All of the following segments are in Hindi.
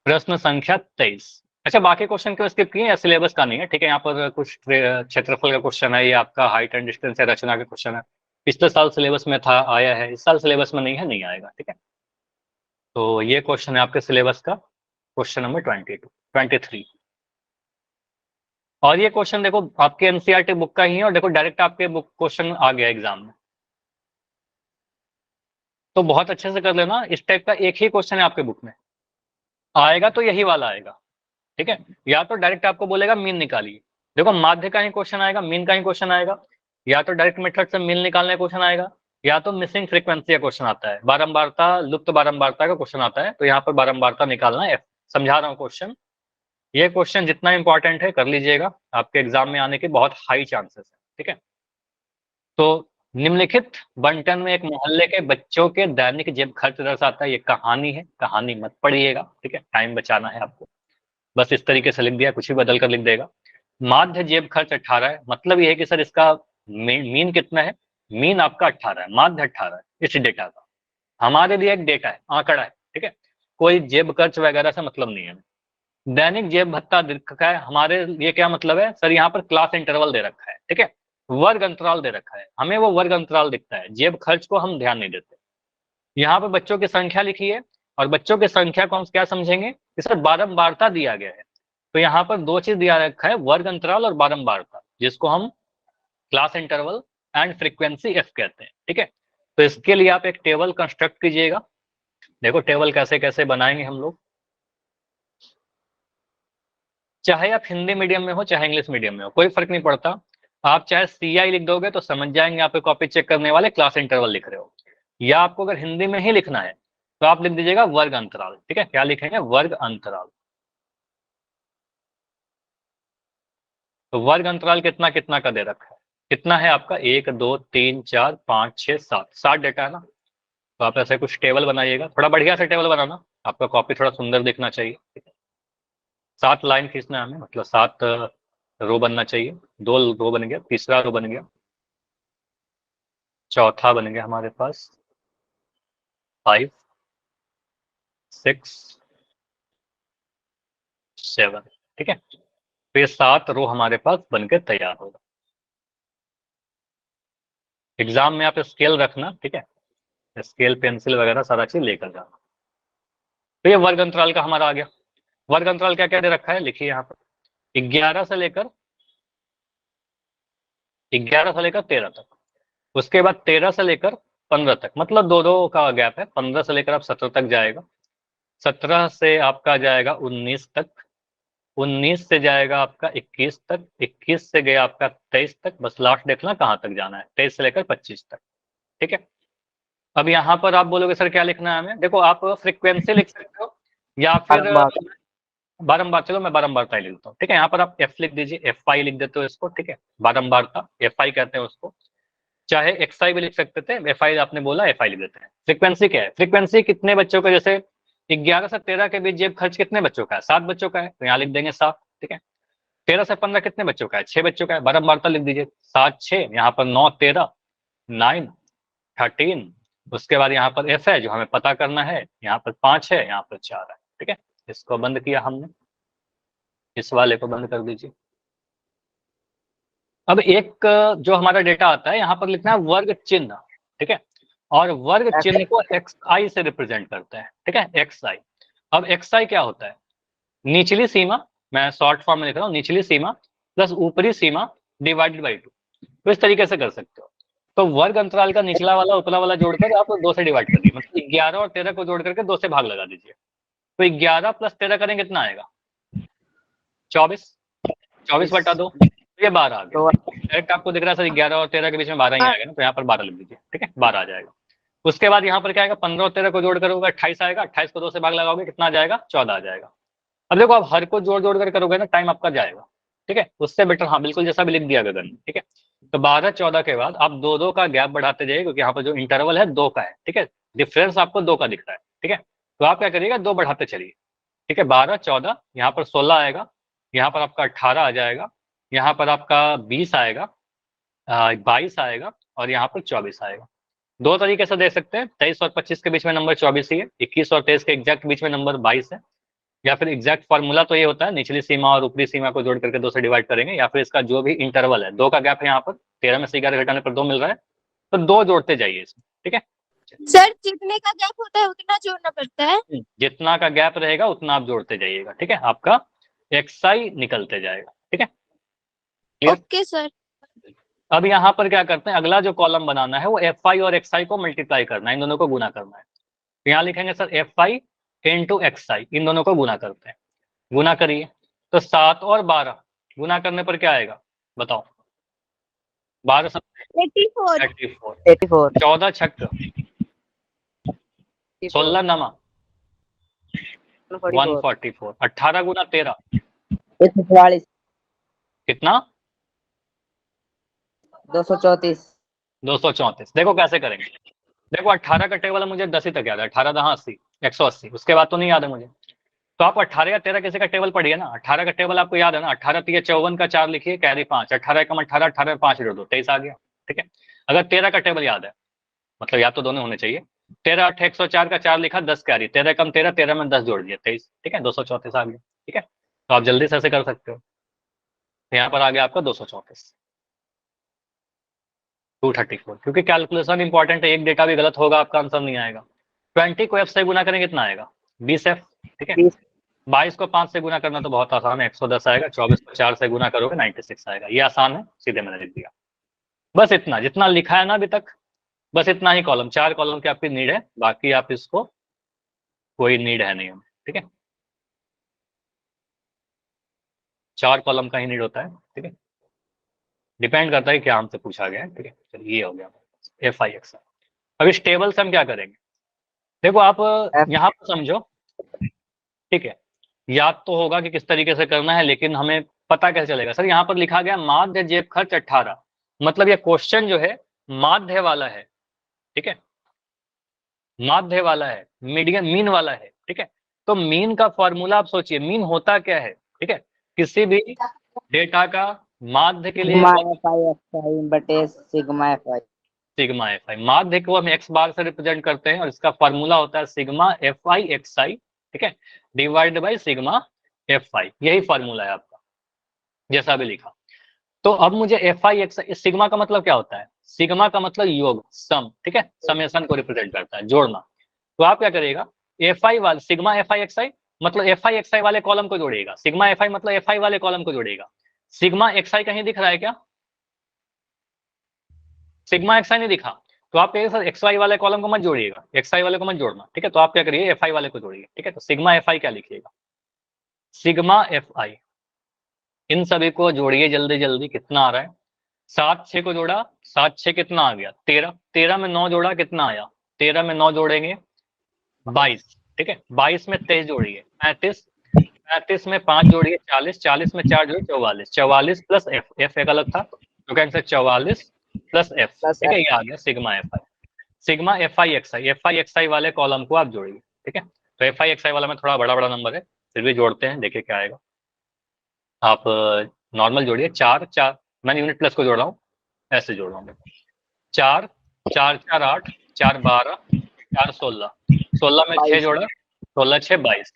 प्रश्न संख्या 23। अच्छा, बाकी क्वेश्चन को स्किप किए या सिलेबस का नहीं है? ठीक है, यहाँ पर कुछ क्षेत्रफल का क्वेश्चन है, ये आपका हाइट एंड डिस्टेंस या रचना का क्वेश्चन है। पिछले साल सिलेबस में था, आया है, इस साल सिलेबस में नहीं है, नहीं आएगा। ठीक है, तो ये क्वेश्चन है आपके सिलेबस का, क्वेश्चन नंबर 23। और ये क्वेश्चन देखो आपके एनसीईआरटी बुक का ही है, और देखो डायरेक्ट आपके बुक क्वेश्चन आ गया एग्जाम में, तो बहुत अच्छे से कर लेना। इस टाइप का एक ही क्वेश्चन है आपके बुक में, आएगा तो यही वाला आएगा। ठीक है, या तो डायरेक्ट आपको बोलेगा मीन निकालिए, देखो माध्य का ही क्वेश्चन आएगा, मीन का ही क्वेश्चन आएगा, या तो डायरेक्ट मेथड से मीन निकालने का क्वेश्चन आएगा, या तो मिसिंग फ्रीक्वेंसी का क्वेश्चन आता है, बारंबारता, लुप्त बारंबारता का क्वेश्चन आता है, तो यहाँ पर बारंबारता निकालना है। समझा रहा हूँ क्वेश्चन, ये क्वेश्चन जितना इंपॉर्टेंट है कर लीजिएगा, आपके एग्जाम में आने के बहुत हाई चांसेस है। ठीक है, तो निम्नलिखित बंटन में एक मोहल्ले के बच्चों के दैनिक जेब खर्च दर्शाता है, ये कहानी है, कहानी मत पढ़िएगा। ठीक है, टाइम बचाना है आपको, बस इस तरीके से लिख दिया, कुछ भी बदल कर लिख देगा। माध्य जेब खर्च 18 है, मतलब ये है कि सर इसका मीन कितना है? मीन आपका 18 है, माध्य 18 है इस डेटा का। हमारे लिए एक डेटा है, आंकड़ा है। ठीक है, कोई जेब खर्च वगैरह से मतलब नहीं है। दैनिक जेब भत्ता का है, हमारे लिए क्या मतलब है सर? यहाँ पर क्लास इंटरवल दे रखा है। ठीक है, वर्ग अंतराल दे रखा है, हमें वो वर्ग अंतराल दिखता है, जेब खर्च को हम ध्यान नहीं देते। यहाँ पे बच्चों की संख्या लिखी है, और बच्चों की संख्या को हम क्या समझेंगे कि सर बारंबारता दिया गया है, तो यहाँ पर दो चीज दिया रखा है, वर्ग अंतराल और बारंबारता, जिसको हम class interval and frequency F कहते हैं। ठीक है, तो इसके लिए आप एक टेबल कंस्ट्रक्ट कीजिएगा। देखो टेबल कैसे कैसे बनाएंगे हम लोग, चाहे आप हिंदी मीडियम में हो चाहे इंग्लिश मीडियम में हो, कोई फर्क नहीं पड़ता। आप चाहे CI लिख दोगे तो समझ जाएंगे आपके कॉपी चेक करने वाले क्लास इंटरवल लिख रहे हो, या आपको अगर हिंदी में ही लिखना है तो आप लिख दीजिएगा वर्ग अंतराल। ठीक है, क्या लिखेंगे? वर्ग अंतराल। तो वर्ग अंतराल कितना कितना का दे रखा है? कितना है आपका? 1 2 3 4 5 6 7, 7 डेटा है ना। तो आप ऐसे कुछ टेबल बनाइएगा, थोड़ा बढ़िया से टेबल बनाना, आपका कॉपी थोड़ा सुंदर दिखना चाहिए। 7 लाइन खींचना है हमें, मतलब 7 रो बनना चाहिए। 2 रो बन गया, तीसरा रो बन गया, चौथा बन गया हमारे पास 5 6 7। ठीक है, तो ये 7 रो हमारे पास बनकर तैयार होगा। एग्जाम में आप स्केल रखना। ठीक है, स्केल पेंसिल वगैरह सारा चीज लेकर जाना। तो ये वर्ग अंतराल का हमारा आ गया। वर्ग अंतराल क्या क्या दे रखा है लिखिए यहाँ पर, 11 से लेकर 13 तक, उसके बाद 13 से लेकर 15 तक, मतलब दो दो का गैप है। 15 से लेकर आप 17 तक जाएगा, 17 से आपका जाएगा 19 तक, 19 से जाएगा आपका 21 तक, 21 से गया आपका 23 तक, बस लास्ट देखना कहाँ तक जाना है, 23 से लेकर 25 तक। ठीक है, अब यहाँ पर आप बोलोगे सर क्या लिखना है हमें? देखो आप फ्रीक्वेंसी लिख सकते हो, या फिर बारंबार, चलो मैं बारंबारता ही लिखता हूँ। ठीक है, यहाँ पर आप एफ लिख दीजिए, FI लिख देते हो इसको। ठीक है, बारंबारता FI कहते हैं उसको, चाहे XI भी लिख सकते थे, FI आपने बोला FI लिख देते हैं। फ्रीक्वेंसी क्या है? फ्रीक्वेंसी कितने बच्चों का, जैसे 11 से 13 के बीच जेब खर्च कितने बच्चों का है? 7 बच्चों का है, तो यहाँ लिख देंगे 7। ठीक है, 13 से 15 कितने बच्चों का है? 6 बच्चों का है, बारंबारता लिख दीजिए, 7 6, यहाँ पर 9 13 9 13, उसके बाद यहाँ पर F है जो हमें पता करना है, यहाँ पर 5 है, यहाँ पर 4 है। ठीक है, इसको बंद किया हमने, इस वाले को बंद कर दीजिए। अब एक जो हमारा डेटा आता है, यहाँ पर लिखना है वर्ग चिन्ह। ठीक है, और वर्ग चिन्ह को XI से रिप्रेजेंट करते हैं। ठीक है, XI। अब XI क्या होता है? निचली सीमा, मैं शॉर्ट फॉर्म में लिख रहा हूँ, निचली सीमा प्लस ऊपरी सीमा डिवाइडेड बाई 2। तो इस तरीके से कर सकते हो। तो वर्ग अंतराल का निचला वाला ऊपरा वाला जोड़कर आप 2 से डिवाइड कर दिए, मतलब 11 और 13 को जोड़ करके 2 से भाग लगा दीजिए। तो 11 प्लस 13 करेंगे कितना आएगा? 24। 24/2, ये 12 आ गया। डायरेक्ट आपको दिख रहा है सर 11 और 13 के बीच में 12 ही आएगा ना, तो यहाँ पर 12 लिख दीजिए। ठीक है, 12 आ जाएगा। उसके बाद यहाँ पर क्या आएगा? 15 और 13 को जोड़ करोगे 28 आएगा, 28 को 2 से भाग लगाओगे कितना आ जाएगा? 14 आ जाएगा। अब देखो आप हर को जोड़ जोड़ कर करोगे ना, टाइम आपका जाएगा। ठीक है, उससे बेटर हाँ बिल्कुल जैसा भी लिख दिया गगन ने। ठीक है, तो 12 14 के बाद आप 2 2 का गैप बढ़ाते जाइए, क्योंकि यहाँ पर जो इंटरवल है 2 का है। ठीक है, डिफरेंस आपको 2 का दिख रहा है। ठीक है, तो आप क्या करिएगा? 2 बढ़ाते चलिए। ठीक है, 12 14, यहाँ पर 16 आएगा, यहाँ पर आपका 18 आ जाएगा, यहाँ पर आपका 20 आएगा, 22 आएगा, और यहाँ पर 24 आएगा। दो तरीके से दे सकते हैं, 23 और 25 के बीच में नंबर 24 ही है, 21 और 23 के एग्जैक्ट बीच में नंबर 22 है। या फिर एग्जैक्ट फॉर्मूला तो ये होता है निचली सीमा और ऊपरी सीमा को जोड़ करके 2 से डिवाइड करेंगे, या फिर इसका जो भी इंटरवल है, 2 का गैप है यहाँ पर, 13 में से 11 घटाने पर 2 मिल रहा है, तो 2 जोड़ते जाइए इसमें, ठीक है। सर जितने का गैप होता है उतना जोड़ना पड़ता है। जितना का गैप रहेगा उतना आप जोड़ते जाइएगा, ठीक है, आपका xi निकलते जाएगा, ठीक है, क्लियर। Okay sir. अब यहाँ पर क्या करते हैं, अगला जो कॉलम बनाना है वो fi और xi को मल्टीप्लाई करना है, इन दोनों को गुना करना है। तो यहाँ लिखेंगे सर fi इंटू xi, इन दोनों को गुना करते हैं, गुना करिए, तो 7 और 12 गुना करने पर क्या आएगा बताओ, 12 84 84, 14 छक्का 16 नमा 144, 18 गुना 13 144, कितना 234। 234। देखो कैसे करेंगे, देखो 18 का टेबल मुझे 10 ही तक याद है, 18 दहाँ 80, 180, उसके बाद तो नहीं याद है मुझे। तो आप 18 या 13 किसी का टेबल पढ़िए ना, 18 का टेबल आपको याद है ना, 18 3 54 का 4 लिखिए, कैरी 5, 18 एकम 18, 18 5 जोड़ दो 23 आ गया, ठीक है। अगर 13 का टेबल याद है, मतलब याद तो दोनों होने चाहिए, 13 8 104 का 4 लिखा, 10 कैरी, 13 एकम 13, 13 में 10 जोड़ दिया 23, ठीक है, 234 आ गया, ठीक है। तो आप जल्दी से ऐसे कर सकते हो, तो यहाँ पर आ गया आपका 234, 234, क्योंकि कैलकुलेशन इंपॉर्टेंट है, एक डेटा भी गलत होगा आपका आंसर नहीं आएगा। 20 को f से गुना करें कितना आएगा 20f, ठीक है। 22 को 5 से गुना करना तो बहुत आसान है, 110 आएगा। 24 को 4 से गुना करोगे 96 आएगा, ये आसान है, सीधे मैंने लिख दिया। बस इतना, जितना लिखा है ना अभी तक, बस इतना ही कॉलम, 4 कॉलम की आपकी नीड है, बाकी आप इसको कोई नीड है नहीं, ठीक है, 4 कॉलम का ही नीड होता है, ठीक है, डिपेंड करता है क्या हमसे पूछा गया है, ठीक है। चलिए ये हो गया FI अब इस टेबल से हम क्या करेंगे, देखो आप यहाँ पर समझो, ठीक है, याद तो होगा कि किस तरीके से करना है, लेकिन हमें पता कैसे चलेगा सर, यहाँ पर लिखा गया माध्य जेब खर्च 18, मतलब ये क्वेश्चन जो है माध्य वाला है, ठीक है, माध्य वाला है, मीडियन मीन वाला है, ठीक है। तो मीन का फॉर्मूला आप सोचिए, मीन होता क्या है, ठीक है, किसी भी डेटा का माध्य के लिए सिग्मा FI, माध्य को हम x बार से रिप्रेजेंट करते हैं और इसका फॉर्मूला होता है सिग्मा FI XI, ठीक है, डिवाइड बाय सिग्मा FI, यही फॉर्मूला है आपका जैसा भी लिखा। तो अब मुझे FI XI, सिग्मा का मतलब क्या होता है, सिग्मा का मतलब योग, सम, ठीक है, समेशन को रिप्रेजेंट करता है, जोड़ना। तो आप क्या करिएगा, FI वाले सिग्मा FI XI मतलब FI XI वाले कॉलम को जोड़िएगा, सिग्मा FI मतलब FI वाले कॉलम को जोड़िएगा। सिग्मा XI कहीं दिख रहा है क्या, सिग्मा XI नहीं दिखा, तो आप कहिए सर XY वाले कॉलम को मत जोड़िएगा, XI वाले को मत जोड़ना, ठीक है। तो आप क्या करिए FI वाले को जोड़िए, ठीक है। तो सिग्मा FI क्या लिखिएगा, सिग्मा FI, इन सभी को जोड़िए जल्दी जल्दी, कितना आ रहा है, 7 6 को जोड़ा, 7 6 कितना आ गया 13, 13 में 9 जोड़ा कितना आया, 13 में 9 जोड़ेंगे 22, ठीक है, 22 में 23 जोड़िए 35, 35 में 5 जोड़िए 40, 40 में 4 जोड़िए 44, 44 प्लस f एक अलग था, तो कैंसिल 44 प्लस f, ठीक है, ये आ गया sigma FI। Sigma FI XI वाले कॉलम को आप जोड़िए, ठीक है। तो FI XI वाला में थोड़ा बड़ा बड़ा नंबर है, फिर भी जोड़ते हैं, देखिए क्या आएगा। आप नॉर्मल जोड़िए, 4 4, मैंने यूनिट प्लस को जोड़ रहा हूँ, ऐसे जोड़ रहा हूँ, 4 4 4 8, 4 12, 4 16, 16 में 6 जोड़ा, 16 6 22,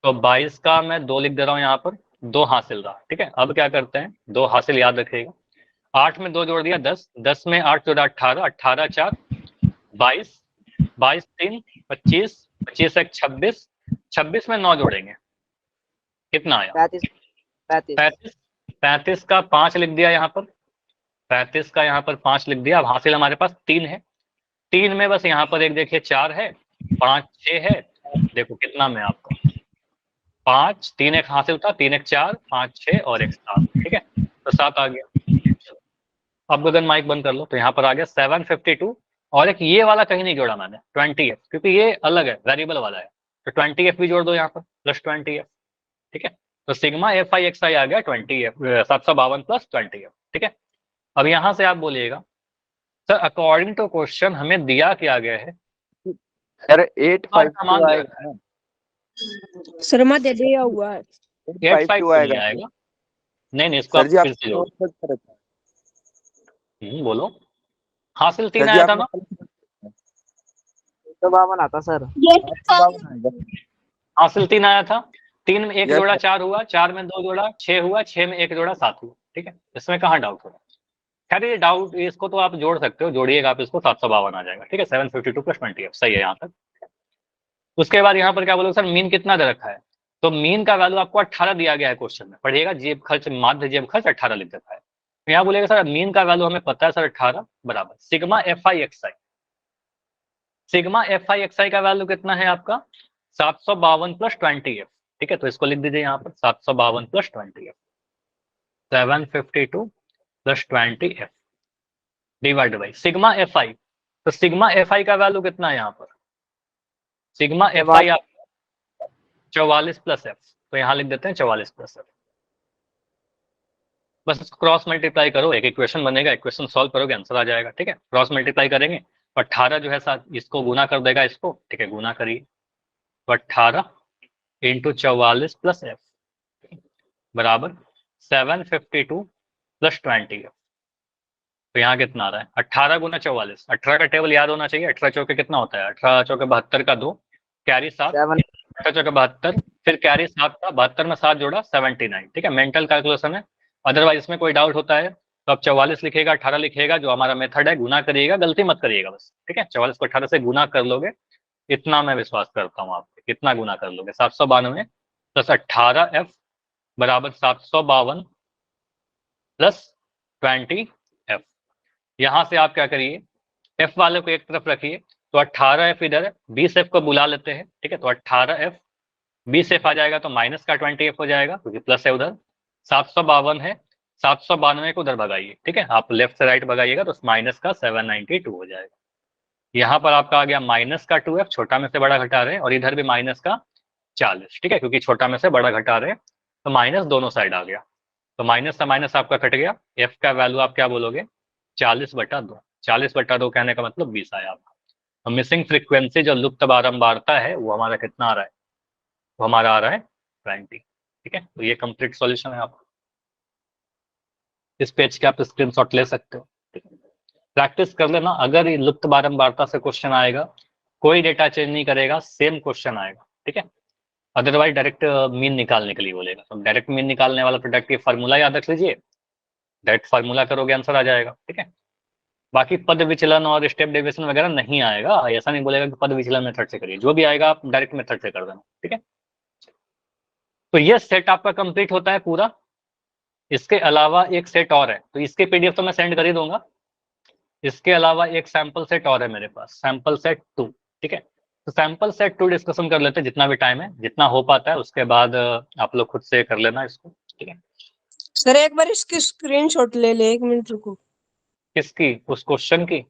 तो 22 का मैं 2 लिख दे रहा हूँ यहाँ पर, 2 हासिल रहा, ठीक है। अब क्या करते हैं, 2 हासिल याद रखिएगा, 8 में 2 जोड़ दिया 10, 10 में 8 जोड़ा 18, 18 4 22, 22 3 25, 25 1 26, 26 में 9 जोड़ेंगे कितना आया 35, 35 का 5 लिख दिया यहाँ पर, 35 का यहाँ पर 5 लिख दिया। अब हासिल हमारे पास 3 है, 3 में बस यहाँ पर एक देखिए 4 है, 5 6 है, देखो कितना में आपको 5 3 एक हासिल था, 3 1 4 5 6 और 1 7, ठीक है, तो 7 आ गया। अब गगन माइक बंद कर लो, तो यहाँ पर आ गया 752, और एक ये वाला कहीं नहीं जोड़ा मैंने 20f, क्योंकि ये अलग है, वेरिएबल वाला है, तो 20f भी जोड़ दो यहाँ पर प्लस 20f, ठीक है। तो सिग्मा FI XI आ गया 20f, 752 प्लस 20f, ठीक है। अब यहाँ से आप बोलिएगा सर अकॉर्डिंग टू क्वेश्चन हमें दिया क्या गया है, सर 852 आएगा, शर्मा दे दिया हुआ है 852 नहीं आएगा, नहीं इसको आप फिर से जोड़ो, बोलो, हासिल 3 आया था ना, 52 आता सर, हासिल 3 आया था, 3 में 1 Yes, जोड़ा sir. 4 हुआ, 4 में 2 जोड़ा 6 हुआ, 6 में 1 जोड़ा 7 हुआ। ठीक है, इसमें कहाँ डाउट हो रहा है? खैर ये डाउट, इसको तो आप जोड़ सकते हो, जोड़िएगा आप इसको 752 आ जाएगा। ठीक है, 752 + 20 सही है यहाँ तक। उसके बाद यहाँ पर क्या बोलोगे सर, मीन कितना दे रखा है? तो मीन का वैल्यू आपको 18 दिया गया है क्वेश्चन में, पढ़िएगा जेब खर्च, माध्य जेब खर्च 18 लिख देता है। तो यहाँ बोलेगा सर मीन का वैल्यू हमें पता है सर 18 बराबर सिग्मा FI/XI। सिग्मा FI/XI का वैल्यू कितना है आपका? 752 + 20f। ठीक है, तो इसको लिख दीजिए यहाँ पर 752 + 20f, 752 + 20f divide by sigma FI। तो सिग्मा FI का वैल्यू कितना है यहाँ पर? सिग्मा FI आपका 44 + f, तो यहाँ लिख देते हैं 44 + f। बस इसको क्रॉस मल्टीप्लाई करो, एक इक्वेशन बनेगा, इक्वेशन सॉल्व करोगे आंसर आ जाएगा। ठीक है, क्रॉस मल्टीप्लाई करेंगे, 18 जो है साथ इसको गुना कर देगा इसको। ठीक है, गुना करिए, तो 18 × 44 + f बराबर 752 + 20f। तो यहाँ कितना आ रहा है? 18 × 44, 18 का टेबल याद होना चाहिए। 18 चौके कितना होता है? 18 चौके 72 का 2, कैरी 7, 7 18 चौके 72, फिर कैरी 7 का 72 में 7 जोड़ा 79। ठीक है, मेंटल कैलकुलेशन है, अदरवाइज इसमें कोई डाउट होता है तो आप 44 लिखेगा, 18 लिखेगा, जो हमारा मेथड है, गुना करिएगा, गलती मत करिएगा बस। ठीक है, 44 को 18 से गुना कर लोगे, इतना मैं विश्वास करता हूँ आप पे। कितना गुना कर लोगे? 792 + 18f बराबर 752 + 20f। यहां से आप क्या करिए, f वाले को एक तरफ रखिए, तो 18f इधर है, 20f को बुला लेते हैं। ठीक है, तो 18f 20f आ जाएगा, तो माइनस का 20f हो जाएगा क्योंकि प्लस है उधर। 752 है, 792 को उधर भगाइए। ठीक है, आप लेफ्ट से राइट भगाइएगा तो माइनस का 792 हो जाएगा। यहाँ पर आपका आ गया माइनस का 2f, छोटा में से बड़ा घटा रहे हैं, और इधर भी माइनस का 40। ठीक है, क्योंकि छोटा में से बड़ा घटा रहे हैं, तो माइनस दोनों साइड आ गया। तो माइनस से माइनस आपका कट गया, f का वैल्यू आप क्या बोलोगे? 40/2। 40/2 कहने का मतलब 20 आया आपका। तो मिसिंग फ्रीक्वेंसी जो लुप्त बारंबारता है वो हमारा कितना आ रहा है? वो हमारा आ रहा है 20। ठीक है, तो ये कंप्लीट सॉल्यूशन है आपका। इस पेज के आप स्क्रीनशॉट ले सकते हो। प्रैक्टिस कर लेना, अगर ये लुप्त बारंबारता से क्वेश्चन आएगा, कोई डेटा चेंज नहीं करेगा, सेम क्वेश्चन आएगा। ठीक है, अदरवाइज डायरेक्ट मीन निकालने के लिए बोलेगा, तो डायरेक्ट मीन निकालने वाला तो डायरेक्ट फार्मूला याद रख लीजिए, डायरेक्ट फार्मूला करोगे आंसर आ जाएगा। ठीक है, बाकी पद विचलन और स्टेप डेविएशन वगैरह नहीं आएगा, ऐसा नहीं बोलेगा कि पद विचलन मेथड से करिए, जो भी आएगा आप डायरेक्ट मेथड से कर देना। ठीक है, तो ये सेट आपका कंप्लीट होता है पूरा। इसके अलावा एक सेट और है, तो इसके पीडीएफ तो मैं सेंड कर ही दूंगा। इसके अलावा एक सैंपल सेट और है मेरे पास, सैंपल सेट 2। ठीक है, तो सैंपल सेट 2 डिस्कशन कर लेते हैं, जितना भी टाइम है, जितना हो पाता है, उसके बाद आप लोग खुद से कर लेना इसको। ठीक है, सर एक बार इसकी स्क्रीनशॉट ले ले, 1 मिनट रुको। किसकी? उस क्वेश्चन की?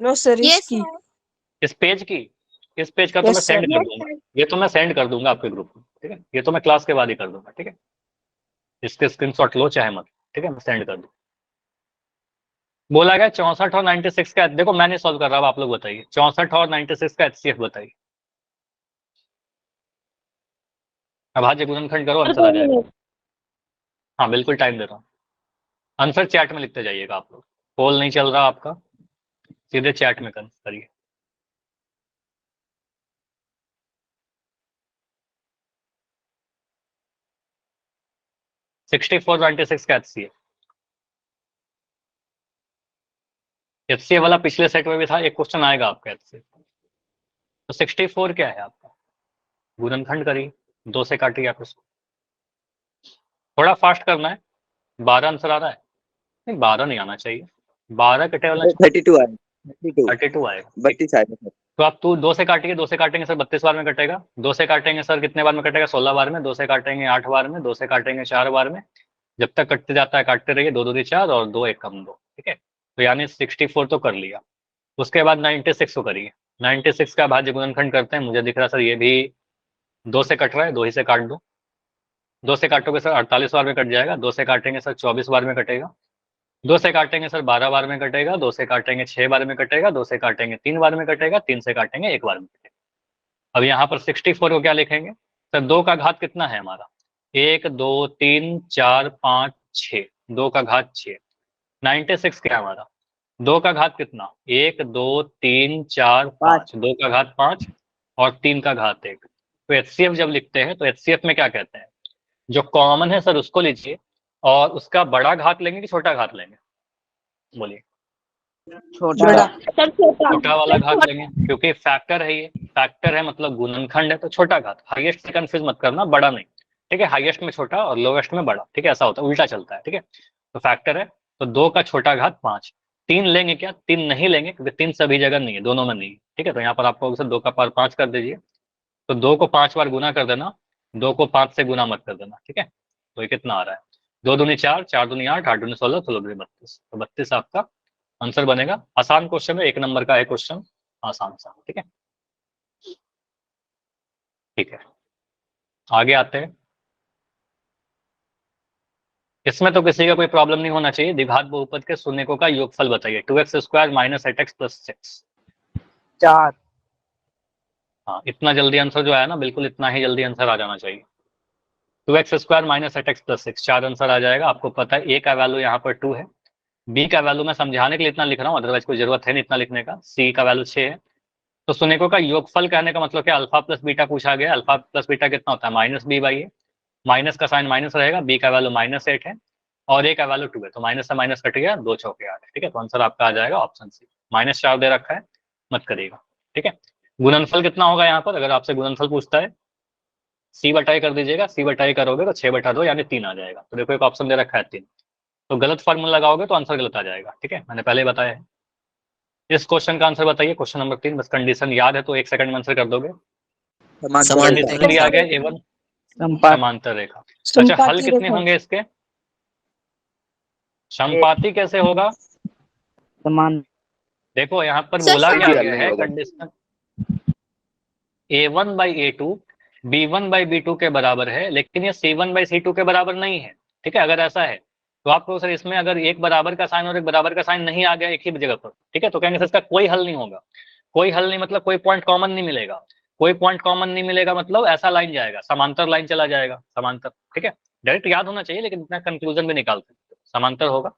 नो सर, यस इसकी। इस पेज की? इस पेज का तो Yes, मैं सेंड sir. कर दूंगा, ये तो मैं सेंड कर दूंगा आपके ग्रुप में। ठीक है, ये तो मैं क्लास के बाद ही कर दूंगा। ठीक है, इसके स्क्रीनशॉट लो चाहे मत। ठीक है, मैं सेंड कर दूँ। बोला गया 64 और 96 का, देखो मैं नहीं सॉल्व कर रहा हूँ, आप लोग बताइए 64 और 96 का HCF बताइए। अभाज्य गुणनखंड करो, आंसर आ जाएगा। हाँ बिल्कुल टाइम दे रहा हूँ, आंसर चैट में लिखते जाइएगा आप लोग, पोल नहीं चल रहा आपका, सीधे चैट में करिए। सिक्सटी 96 का HCF वाला पिछले सेट में भी था, एक क्वेश्चन आएगा आपका HCF। तो 64 क्या है आपका? गुणनखंड करिए, 2 से काटिए आप उसको, थोड़ा फास्ट करना है। 12 आंसर आ रहा है? नहीं 12 नहीं आना चाहिए, 12 कटे वाला 32 आएगा, 32 आएगा। 32 आएगा सर। तो आप 2 से काटिए, 2 से काटेंगे सर 32 बार में कटेगा, 2 से काटेंगे सर कितने बार में कटेगा? 16 बार में, 2 से काटेंगे 8 बार में, 2 से काटेंगे 4 बार में, जब तक कटते जाता है काटते रहिए, 2 2 4 और 2 1 कम 2। ठीक है, तो यानी 64 तो कर लिया। उसके बाद 96 को करिए, 96 का भाज्य गुणनखंड करते हैं। मुझे दिख रहा सर ये भी 2 से कट रहा है, 2 ही से काट दो। 2 से काटोगे सर 48 बार में कट जाएगा, 2 से काटेंगे सर 24 बार में कटेगा, 2 से काटेंगे सर 12 बार में कटेगा, 2 से काटेंगे 6 बार में कटेगा, 2 से काटेंगे 3 बार में कटेगा, 3 से काटेंगे 1 बार में कटेगा। अब यहाँ पर 64 को क्या लिखेंगे सर? 2 का घात कितना है हमारा? 1 2 3 4 5 6, 2 का घात 6। 96 क्या है हमारा? 2 का घात कितना? 1 2 3 4 5, 2 का घात 5 और 3 का घात 1। तो HCF जब लिखते हैं तो HCF में क्या कहते हैं, जो कॉमन है सर उसको लीजिए और उसका बड़ा घात लेंगे कि छोटा घात लेंगे, बोलिए। छोटा बड़ा। सर छोटा छोटा वाला घात लेंगे क्योंकि फैक्टर है, ये फैक्टर है मतलब गुणनखंड है, तो छोटा घात। हाईएस्ट से कंफ्यूज मत करना, बड़ा नहीं, ठीक है। हाईएस्ट में छोटा और लोवेस्ट में बड़ा, ठीक है, ऐसा होता है, उल्टा चलता है, ठीक है। तो फैक्टर है तो 2 का छोटा घात 5। 3 लेंगे क्या, 3 नहीं लेंगे क्योंकि 3 सभी जगह नहीं है, दोनों में नहीं है, ठीक है। तो यहाँ पर आपको 2 का पावर 5 कर दीजिए, तो 2 को 5 बार गुना कर देना, 2 को 5 से गुना मत कर देना, ठीक है। तो ये कितना आ रहा है, 2 दूनी 4, 4 दूनी 8, 8 दूनी 16, 16 दूनी 32, तो 32 आपका आंसर बनेगा। आसान क्वेश्चन है, 1 नंबर का है क्वेश्चन, आसान सा, ठीक है। ठीक है, आगे आते हैं। इसमें तो किसी का कोई प्रॉब्लम नहीं होना चाहिए। द्विघात बहुपद के शून्यकों का योगफल बताइए। 2x² minus 8x plus 6। 4 हाँ, इतना जल्दी आंसर जो आया ना, बिल्कुल इतना ही जल्दी आंसर आ जाना चाहिए। 2x² minus 8x plus 6, 4 answer आ जाएगा। आपको पता है a का वैल्यू यहाँ पर 2 है, b का वैल्यू मैं समझाने के लिए इतना लिख रहा हूँ, अदरवाइज कोई जरूरत है नहीं इतना लिखने का। c का वैल्यू 6 है। तो शून्यकों का योगफल कहने का मतलब क्या, अल्फा प्लस बीटा पूछा गया। अल्फा प्लस बीटा कितना होता है, माइनस b/a। माइनस का साइन माइनस रहेगा, b का वैल्यू -8 है और a का वैल्यू 2 है, तो माइनस से माइनस कट गया, 2 चौके 8, ठीक है। तो आंसर आपका आ जाएगा ऑप्शन सी। -4 दे रखा है, मत करिएगा, ठीक है। गुणनफल कितना होगा यहाँ पर, अगर आपसे गुणनफल पूछता है c/a कर दीजिएगा। c/a करोगे तो 6/2 यानी 3 आ जाएगा। तो देखो एक ऑप्शन दे रखा है 3, तो गलत फॉर्मूला लगाओगे तो आंसर गलत आ जाएगा, ठीक है, मैंने पहले बताया है। इस क्वेश्चन का आंसर बताइए, क्वेश्चन नंबर 3। बस कंडीशन याद है तो 1 सेकंड में आंसर कर दोगे। कंडीशन दिया गया A1 संपात समांतर रेखा। अच्छा, हल संपाती कितने रेखा। होंगे इसके, समपाती कैसे होगा। समान देखो यहाँ पर सर, बोला क्या समान गया है, कंडीशन A1/A2 B1/B2 के बराबर है, लेकिन ये C1/C2 के बराबर नहीं है, ठीक है। अगर ऐसा है तो आपको सर इसमें अगर एक बराबर का साइन और एक बराबर का साइन नहीं आ गया एक ही जगह पर, ठीक है, तो कहेंगे सर इसका कोई हल नहीं होगा। कोई हल नहीं मतलब कोई पॉइंट कॉमन नहीं मिलेगा। कोई पॉइंट कॉमन नहीं मिलेगा मतलब ऐसा लाइन जाएगा, समांतर लाइन चला जाएगा, समांतर, ठीक है। डायरेक्ट याद होना चाहिए लेकिन इतना कंक्लूजन भी निकाल सकते हो। समांतर होगा,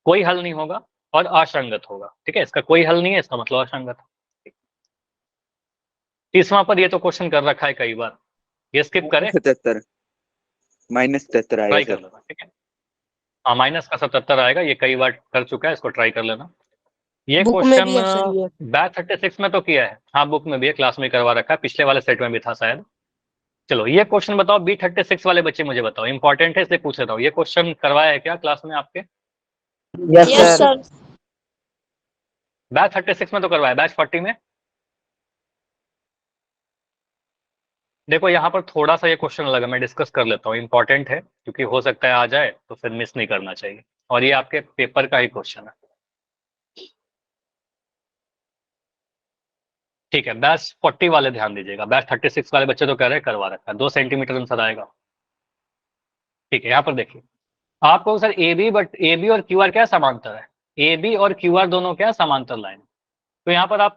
कोई हल नहीं होगा और असंगत होगा, ठीक है। इसका कोई हल नहीं है, इसका मतलब असंगत है। तीसवां पर ये तो क्वेश्चन कर रखा है कई बार, ये स्किप करें, 77 -77 आएगा ट्राई कर सर। लेना, ठीक है। हाँ, माइनस का 77 आएगा, ये कई बार कर चुका है, इसको ट्राई कर लेना। ये बुक में भी है सर क्वेश्चन ये। बैच 36 में तो किया है, हाँ बुक में भी है, क्लास में करवा रखा है, पिछले वाले सेट में भी था शायद। चलो ये क्वेश्चन बताओ, B36 वाले बच्चे मुझे बताओ, इंपॉर्टेंट है इसलिए पूछ लेता हूँ, ये क्वेश्चन करवाया है क्या क्लास में आपके। Yes yes sir sir. Batch 36 में तो करवाया, बैच 40 में देखो यहाँ पर थोड़ा सा ये क्वेश्चन लगा, मैं डिस्कस कर लेता हूँ, इंपॉर्टेंट है क्योंकि हो सकता है आ जाए तो फिर मिस नहीं करना चाहिए, और ये आपके पेपर का ही क्वेश्चन है, ठीक है। बैच 40 वाले ध्यान दीजिएगा, बैच 36 वाले बच्चे तो कह रहे हैं करवा रखा है, 2 सेंटीमीटर आंसर आएगा, ठीक है। यहाँ पर देखिए आपको सर ए बी और क्यू आर क्या समांतर है, ए बी और क्यू आर दोनों क्या समांतर लाइन। तो यहाँ पर आप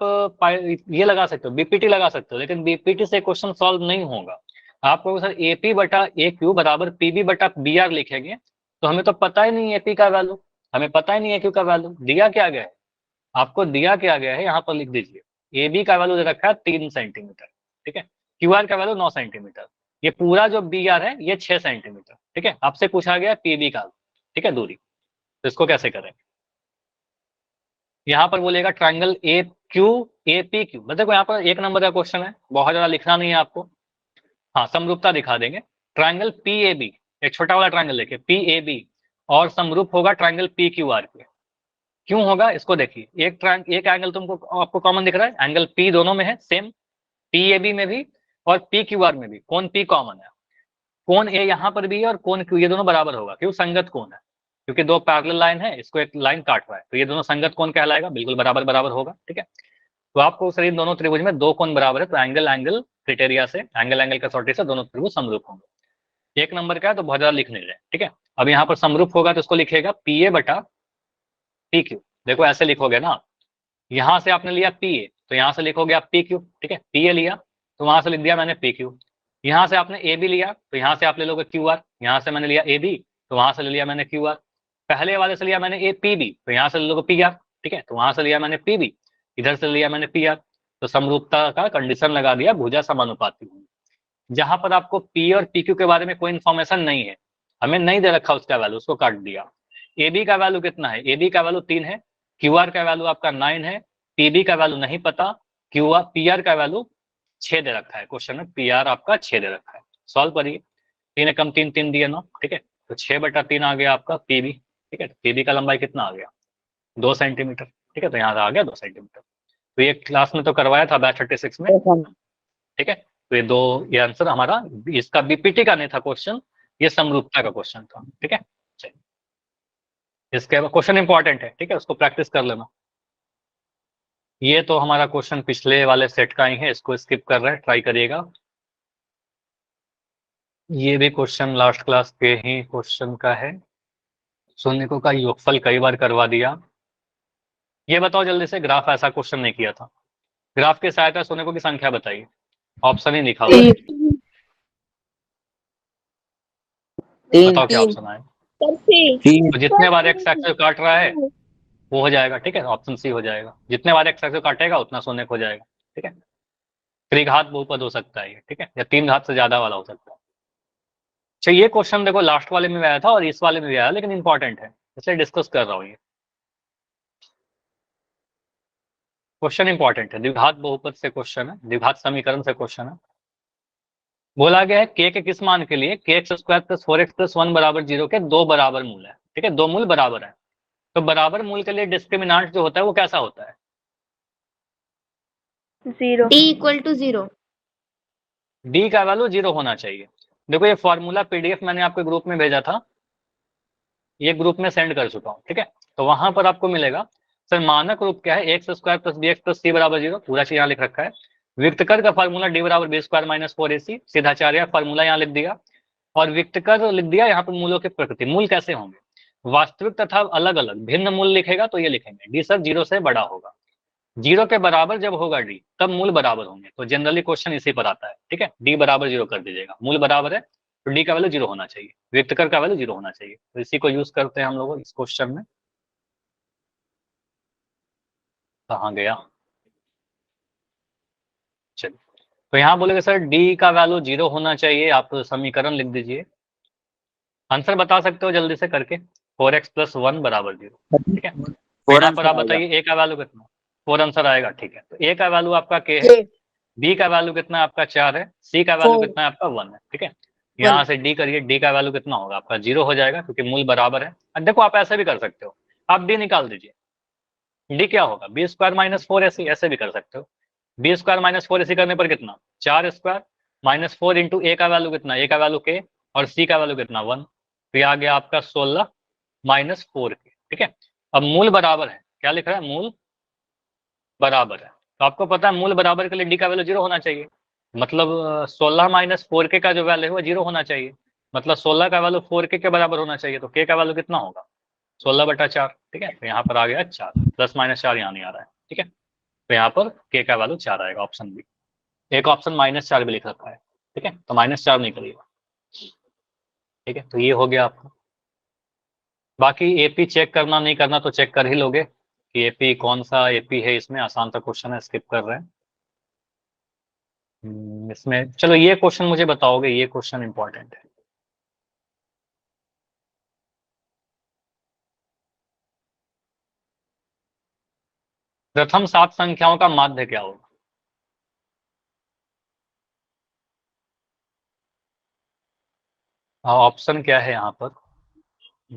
ये लगा सकते हो, बीपीटी लगा सकते हो, लेकिन बीपीटी से क्वेश्चन सॉल्व नहीं होगा। आपको सर एपी बटा ए क्यू बराबर पीबी बटा बी आर लिखेंगे, तो हमें तो पता ही नहीं एपी का वैल्यू, हमें पता ही नहीं है क्यू का वैल्यू, दिया क्या गया है, आपको दिया क्या गया है यहाँ पर लिख दीजिए। ए बी का वैल्यू दे रखा है 3 सेंटीमीटर, ठीक है। क्यू आर का वैल्यू 9 सेंटीमीटर, ये पूरा जो बी आर है ये 6 सेंटीमीटर, ठीक है। आपसे पूछा गया पीबी का, ठीक है, दूरी, तो इसको कैसे करें। यहाँ पर बोलेगा triangle A Q A P Q, देखो यहाँ पर 1 नंबर का क्वेश्चन है, बहुत ज्यादा लिखना नहीं है आपको। हाँ, समरूपता दिखा देंगे, ट्राइंगल पी ए बी, एक छोटा वाला ट्राइंगल लेके पी ए बी और समरूप होगा ट्राइंगल पी क्यू आर के। क्यों होगा इसको देखिए, एक एंगल तुमको आपको कॉमन दिख रहा है, एंगल पी दोनों में है सेम, पी ए बी में भी और पी क्यू आर में भी कोण पी कॉमन है, कोण ए यहाँ पर भी है और कोण क्यू, ये दोनों बराबर होगा, क्यों संगत कोण है, क्योंकि 2 पैरेलल लाइन है, इसको एक लाइन काट रहा है, तो ये दोनों संगत कोण कहलाएगा, बिल्कुल बराबर बराबर होगा, ठीक है। तो आपको सर इन दोनों त्रिभुज में 2 कोण बराबर है, तो एंगल एंगल क्रिटेरिया से, एंगल एंगल कसौटी से दोनों त्रिभुज समरूप होंगे। 1 नंबर का है तो बहुत ज्यादा लिख नहीं रहे, ठीक है। अब यहाँ पर समरूप होगा तो इसको लिखेगा पी ए बटा पी क्यू, देखो ऐसे लिखोगे ना, यहाँ से आपने लिया पी ए तो यहाँ से लिखोगे आप पी क्यू, ठीक है, पी ए लिया तो वहां से लिख दिया मैंने पी क्यू, यहाँ से आपने ए बी लिया तो यहाँ से आप ले लोगे क्यू आर, यहाँ से मैंने लिया ए बी तो वहां से ले लिया मैंने क्यू आर, पहले वाले से लिया मैंने ए पी बी तो यहाँ से ले लोगे पी आर, ठीक है, तो वहां से लिया मैंने पी बी, इधर से लिया मैंने पी आर, तो समरूपता का कंडीशन लगा दिया, भुजा समानुपाती होंगी। जहां पर आपको पी और पी क्यू के बारे में कोई इन्फॉर्मेशन नहीं है, हमें नहीं दे रखा उसका वैल्यू, उसको काट दिया। ए बी का वैल्यू कितना है, ए बी का वैल्यू 3 है, क्यू आर का वैल्यू आपका 9 है, पी बी का वैल्यू नहीं पता, क्यू आर पी आर का वैल्यू 6 दे रखा है, क्वेश्चन में पी आर आपका 6 दे रखा है। सॉल्व करिए, 3 एकम 3 3 दिए ना, ठीक है, तो 6/3 आ गया आपका पीबी, ठीक है। पीबी का लंबाई कितना आ गया, 2 सेंटीमीटर, ठीक है, तो यहाँ आ गया 2 सेंटीमीटर। तो ये क्लास में तो करवाया था बैच 36 में, ठीक है। तो ये आंसर हमारा, इसका बीपीटी का नहीं था क्वेश्चन, ये समरूपता का क्वेश्चन था, ठीक है। चलिए इसके बाद क्वेश्चन इंपॉर्टेंट है, ठीक है, उसको प्रैक्टिस कर लेना। ये तो हमारा क्वेश्चन पिछले वाले सेट का ही है, इसको स्किप कर रहे हैं, ट्राई करिएगा। ये भी क्वेश्चन लास्ट क्लास के ही क्वेश्चन का है, सोनिको का योगफल कई बार करवा दिया। ये बताओ जल्दी से, ग्राफ ऐसा क्वेश्चन नहीं किया था, ग्राफ की सहायता सोनिको की संख्या बताइए, ऑप्शन ही लिखा हुआ है, बताओ क्या ऑप्शन आए। तो जितने बार एक्स एक्सिस काट रहा है वो हो जाएगा, ठीक है, ऑप्शन सी हो जाएगा, जितने बार एक्स एक्सिस काटेगा उतना सोने को हो जाएगा, ठीक है। त्रिघात बहुपद हो सकता है ये, ठीक है, या 3 घात से ज्यादा वाला हो सकता है। अच्छा ये क्वेश्चन देखो लास्ट वाले में भी आया था और इस वाले में भी आया, लेकिन इंपॉर्टेंट है इसलिए डिस्कस कर रहा हूँ। ये क्वेश्चन इंपॉर्टेंट है, द्विघात बहुपद से क्वेश्चन है, द्विघात समीकरण से क्वेश्चन है। बोला गया है के किस मान के लिए के x square plus 4x plus 1 बराबर 0 के 2 बराबर मूल है, ठीक है, 2 मूल बराबर है। तो बराबर मूल के लिए डिस्क्रिमिनांट जो होता है वो कैसा होता है, 0 d इक्वल टू 0, डी का वैल्यू 0 होना चाहिए। देखो ये फॉर्मूला पीडीएफ मैंने आपके ग्रुप में भेजा था, ये ग्रुप में सेंड कर चुका हूँ, ठीक है। तो वहां पर आपको मिलेगा, सर मानक रूप क्या है, X square plus B X plus C बराबर 0, पूरा चीज यहाँ लिख रखा है। विक्तकर का फॉर्मूला डी बराबर बी स्क्वायर माइनस 4ac, सीधाचार्य फॉर्मूला यहाँ लिख दिया, और विक्तकर लिख दिया। यहाँ पर मूलों की प्रकृति, मूल कैसे होंगे, वास्तविक तथा अलग अलग भिन्न मूल लिखेगा तो ये लिखेंगे डी सर 0 से बड़ा होगा, 0 के बराबर जब होगा डी तब मूल बराबर होंगे। तो जनरली क्वेश्चन इसी पर आता है, ठीक है, डी बराबर 0 कर दीजिएगा, मूल बराबर है तो डी का वैल्यू 0 होना चाहिए, विक्तकर का वैल्यू 0 होना चाहिए। तो इसी को यूज करते हैं हम लोग इस क्वेश्चन में। कहाँ गया, चलिए, तो यहाँ बोलेगा सर डी का वैल्यू 0 होना चाहिए, आप समीकरण लिख दीजिए। आंसर बता सकते हो जल्दी से करके, 4x प्लस 1 बराबर 0, ठीक है। तो यहाँ पर आप बताइए ए का वैल्यू कितना, 4 आंसर आएगा, ठीक है। तो ए का वैल्यू आपका के है, बी का वैल्यू कितना है आपका 4 है, सी का वैल्यू कितना है आपका 1 है, ठीक है। यहाँ से डी करिए, डी का वैल्यू कितना होगा आपका 0 हो जाएगा क्योंकि मूल बराबर है। अब देखो आप ऐसे भी कर सकते हो, आप डी निकाल दीजिए, डी क्या होगा बी स्क्वायर माइनस 4ac, ऐसे भी कर सकते हो। बी स्क्वायर माइनस 4ac करने पर कितना, 4 स्क्वायर माइनस 4 इंटू ए का वैल्यू कितना, ए का वैल्यू के और सी का वैल्यू कितना 1, तो ये आ गया आपका 16 माइनस 4 के, ठीक है। अब मूल बराबर है, क्या लिख रहा है, मूल बराबर है, तो आपको पता है मूल बराबर के लिए डी का वैल्यू 0 होना चाहिए, मतलब 16 माइनस 4 के का जो वैल्यू है वो 0 होना चाहिए, मतलब 16 का वैल्यू 4 के बराबर होना चाहिए, तो के का वैल्यू कितना होगा 16/4, ठीक है। तो यहाँ पर आ गया 4, प्लस माइनस 4 यहाँ नहीं आ रहा है, ठीक है। तो यहाँ पर के का वैल्यू 4 आएगा, ऑप्शन बी। एक ऑप्शन -4 भी लिख रखा है, ठीक है, तो -4 नहीं करिएगा, ठीक है। तो ये हो गया आपका। बाकी एपी चेक करना नहीं करना तो चेक कर ही लोगे कि एपी कौन सा एपी है, इसमें आसान सा क्वेश्चन है, स्किप कर रहे हैं। इसमें चलो ये क्वेश्चन मुझे बताओगे, ये क्वेश्चन इंपॉर्टेंट है। प्रथम 7 संख्याओं का माध्य क्या होगा, ऑप्शन क्या है यहाँ पर,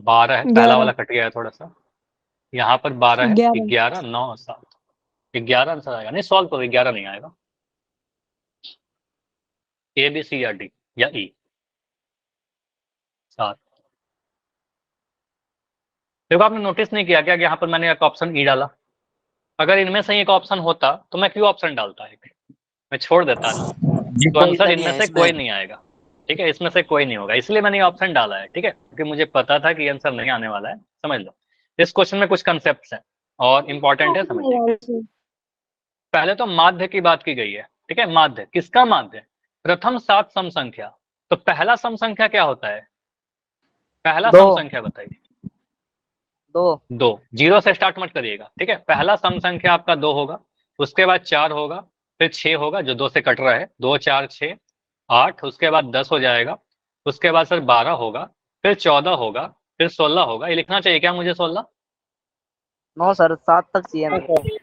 12 है, पहला वाला कट गया है थोड़ा सा, यहाँ पर 12 है, 11 9 7, 11 आंसर आएगा, नहीं सॉल्व करो, 11 नहीं आएगा, ए बी सी या डी या ई 7। देखो आपने नोटिस नहीं किया क्या कि यहाँ पर मैंने एक ऑप्शन ई डाला, अगर इनमें से एक ऑप्शन होता तो मैं क्यों ऑप्शन डालता है, मैं छोड़ देता ना, तो आंसर इनमें से कोई नहीं आएगा, ठीक है, इसमें से कोई नहीं होगा, इसलिए मैंने ऑप्शन डाला है, ठीक है, क्योंकि मुझे पता था कि आंसर नहीं आने वाला है। समझ लो इस क्वेश्चन में कुछ कंसेप्ट है और इंपॉर्टेंट है, समझिए। पहले तो माध्य की बात की गई है, ठीक है, माध्य किसका माध्य, प्रथम 7 सम संख्या। तो पहला सम संख्या क्या होता है, पहला सम संख्या बताइए, 2 0 से स्टार्ट मत करिएगा, ठीक है। पहला सम संख्या आपका 2 होगा, उसके बाद 4 होगा, फिर 6 होगा जो 2 से कट रहा है, 2 4 6, 8, उसके बाद 10 हो जाएगा, उसके बाद सर 12 होगा, फिर 14 होगा, फिर 16 होगा। ये लिखना चाहिए क्या मुझे 16? 9 सर, 7 तक चाहिए मेरे।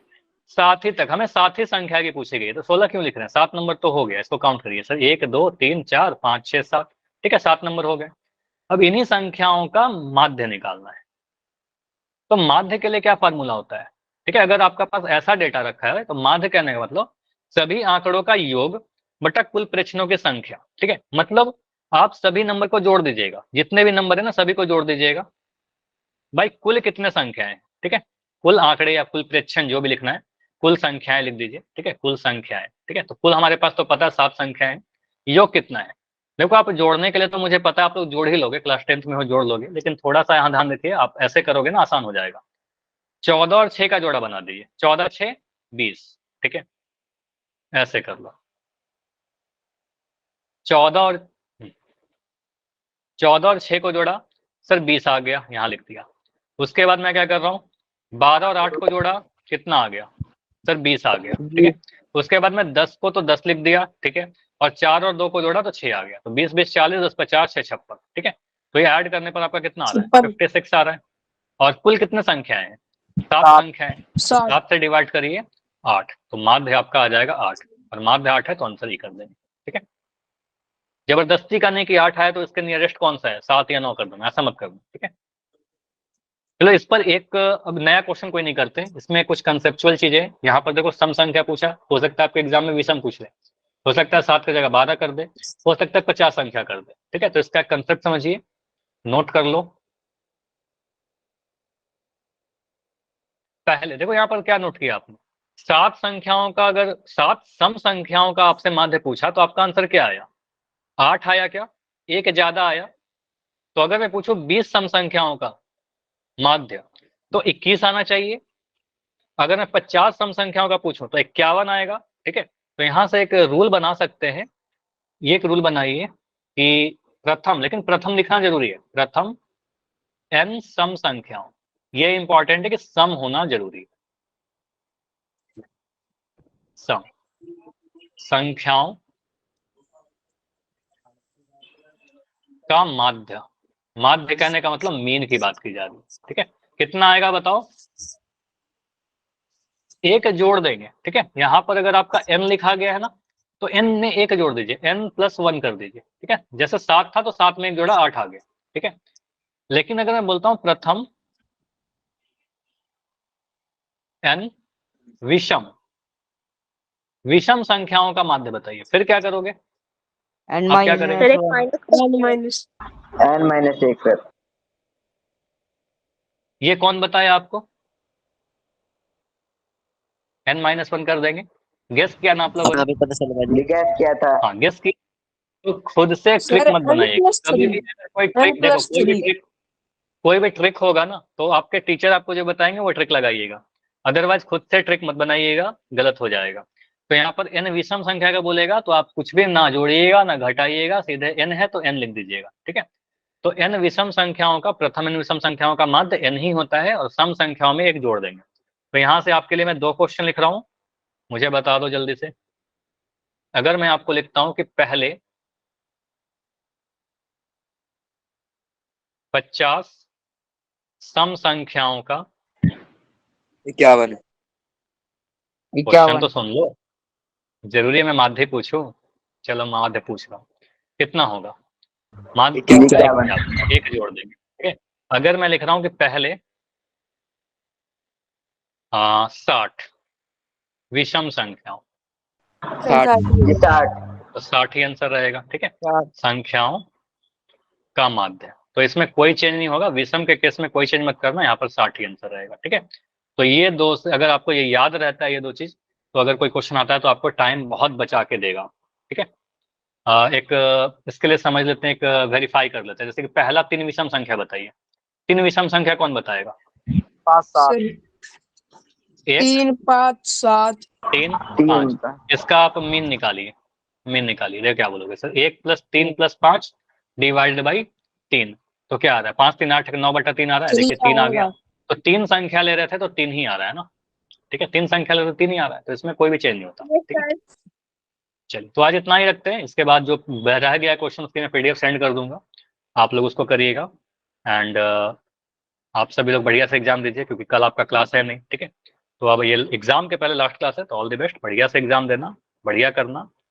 7 ही तक, हमें 7 ही संख्या की पूछी गई, तो 16 क्यों लिख रहे हैं? 7 नंबर तो हो गया, इसको काउंट करिए सर। 1 2 3 4 5 6 7, ठीक है, 7 नंबर हो गए। अब इन्हीं संख्याओं का माध्य निकालना है। तो माध्य के लिए क्या फार्मूला होता है? ठीक है, अगर आपका पास ऐसा डेटा रखा है तो माध्य कहने का मतलब सभी आंकड़ों का योग बटा कुल प्रेक्षणों की संख्या। ठीक है, मतलब आप सभी नंबर को जोड़ दीजिएगा, जितने भी नंबर है ना सभी को जोड़ दीजिएगा। भाई कुल कितने संख्याएं, ठीक है, कुल आंकड़े या कुल प्रेक्षण जो भी लिखना है, कुल संख्याएं लिख दीजिए। ठीक है, कुल संख्याएं, ठीक है, तो कुल हमारे पास तो पता है 7 संख्याएं। योग कितना है? देखो आप जोड़ने के लिए तो मुझे पता है आप लोग जोड़ ही लोगे, क्लास 10th में हो जोड़ लोगे, लेकिन थोड़ा सा यहाँ ध्यान रखिए, आप ऐसे करोगे ना आसान हो जाएगा। 14 और 6 का जोड़ा बना दीजिए, 14 6 20, ठीक है, ऐसे कर लो। 14 और 6 को जोड़ा सर 20 आ गया, यहाँ लिख दिया। उसके बाद मैं क्या कर रहा हूँ, 12 और 8 को जोड़ा, कितना आ गया सर? 20 आ गया, ठीक है। उसके बाद मैं 10 को तो 10 लिख दिया, ठीक है, और 4 और 2 को जोड़ा तो 6 आ गया, तो 20 20 40, 10 50 6 56, ठीक है। तो ये ऐड करने पर आपका कितना आ रहा है? 56 आ रहा है। और कुल कितने संख्याएं हैं? 7 संख्याएं। 7 से डिवाइड करिए 8, तो माध्य आपका आ जाएगा 8, और माध्य 8 है तो आंसर ही कर देंगे, ठीक है। जबरदस्ती करने की 8 है तो इसके नियरेस्ट कौन सा है? 7 या 9 कर दो, ऐसा मत कर दो, ठीक है। चलो इस पर एक अब नया क्वेश्चन कोई नहीं करते, इसमें कुछ कंसेप्चुअल चीजें। यहाँ पर देखो सम संख्या पूछा, हो सकता है आपके एग्जाम में विषम पूछ ले, हो सकता है 7 की जगह 12 कर दे, हो सकता है 50 संख्या कर दे, ठीक है। तो इसका कंसेप्ट समझिए, नोट कर लो। पहले देखो यहाँ पर क्या नोट किया आपने, 7 संख्याओं का, अगर 7 सम संख्याओं का आपसे माध्य पूछा तो आपका आंसर क्या आया? 8 आया क्या? एक ज्यादा आया। तो अगर मैं पूछूं 20 सम संख्याओं का माध्य तो 21 आना चाहिए। अगर मैं 50 सम संख्याओं का पूछूं तो 51 आएगा, ठीक है। तो यहां से एक रूल बना सकते हैं, ये एक रूल बनाइए कि प्रथम, लेकिन प्रथम लिखना जरूरी है, प्रथम n सम संख्याओं, ये इंपॉर्टेंट है कि सम होना जरूरी है। सम संख्याओं का माध्य, माध्य कहने का मतलब मीन की बात की जा रही है, ठीक है। कितना आएगा बताओ? एक जोड़ देंगे, ठीक है। यहां पर अगर आपका n लिखा गया है ना, तो n में एक जोड़ दीजिए, n+1 कर दीजिए, ठीक है। जैसे 7 था तो 7 में एक जोड़ा 8 आ गया, ठीक है। लेकिन अगर मैं बोलता हूं प्रथम n विषम, विषम संख्याओं का माध्य बताइए, फिर क्या करोगे? एन आप क्या करेंगे? Minus n-1 sir. ये कौन बताया आपको? n-1 कर देंगे। गेस किया ना आप लोगों ने? अभी पता चलेगा। गैस किया था। हाँ गेस की, तो खुद से ट्रिक मत बनाइए। कभी भी अगर कोई ट्रिक, देखो कोई भी ट्रिक होगा ना तो आपके टीचर आपको जो बताएंगे वो ट्रिक लगाइएगा, अदरवाइज खुद से ट्रिक मत बनाइएगा, गलत हो जाएगा। तो यहाँ पर n विषम संख्या का बोलेगा तो आप कुछ भी ना जोड़िएगा ना घटाइएगा, सीधे n है तो n लिख दीजिएगा, ठीक है। तो n विषम संख्याओं का, प्रथम n विषम संख्याओं का माध्य n ही होता है, और सम संख्याओं में एक जोड़ देंगे। तो यहाँ से आपके लिए मैं 2 क्वेश्चन लिख रहा हूँ, मुझे बता दो जल्दी से। अगर मैं आपको लिखता हूं कि पहले 50 सम संख्याओं का, 51। क्वेश्चन तो सुन लो, जरूरी है मैं माध्य पूछूं? चलो माध्य पूछ रहा हूँ, कितना होगा माध्य? एक जोड़ देंगे, ठीक है। अगर मैं लिख रहा हूं कि पहले 60 विषम संख्याओं, 60। तो 60 ही आंसर रहेगा, ठीक है। संख्याओं का माध्य, तो इसमें कोई चेंज नहीं होगा, विषम के केस में कोई चेंज मत करना, यहाँ पर 60 ही आंसर रहेगा, ठीक है। तो ये दो, अगर आपको ये याद रहता है ये 2 चीज, तो अगर कोई क्वेश्चन आता है तो आपको टाइम बहुत बचा के देगा, ठीक है। इसके लिए समझ लेते हैं, एक वेरीफाई कर लेते हैं, जैसे कि पहला 3 विषम संख्या बताइए। 3 विषम संख्या कौन बताएगा? 5 7 3 5 7 3 5, इसका आप मीन निकालिए, मीन निकालिए, देखो क्या बोलोगे सर? 1 + 3 + 5 डिवाइड बाई 3, तो क्या आ रहा है? 5 3 8 9/3 आ रहा है, देखिए 3 आ गया। तो 3 संख्या ले रहे थे तो 3 ही आ रहा है ना, ठीक है। 3 संख्या ले रहे तो 3 ही आ रहा है, तो इसमें कोई भी चेंज नहीं होता, ठीक है। चलिए, तो आज इतना ही रखते हैं। इसके बाद जो रह गया क्वेश्चन उसकी मैं पीडीएफ सेंड कर दूंगा, आप लोग उसको करिएगा। एंड आप सभी लोग बढ़िया से एग्जाम दीजिए, क्योंकि कल आपका क्लास है नहीं, ठीक है। तो अब ये एग्जाम के पहले लास्ट क्लास है, तो ऑल द बेस्ट, बढ़िया से एग्जाम देना, बढ़िया करना।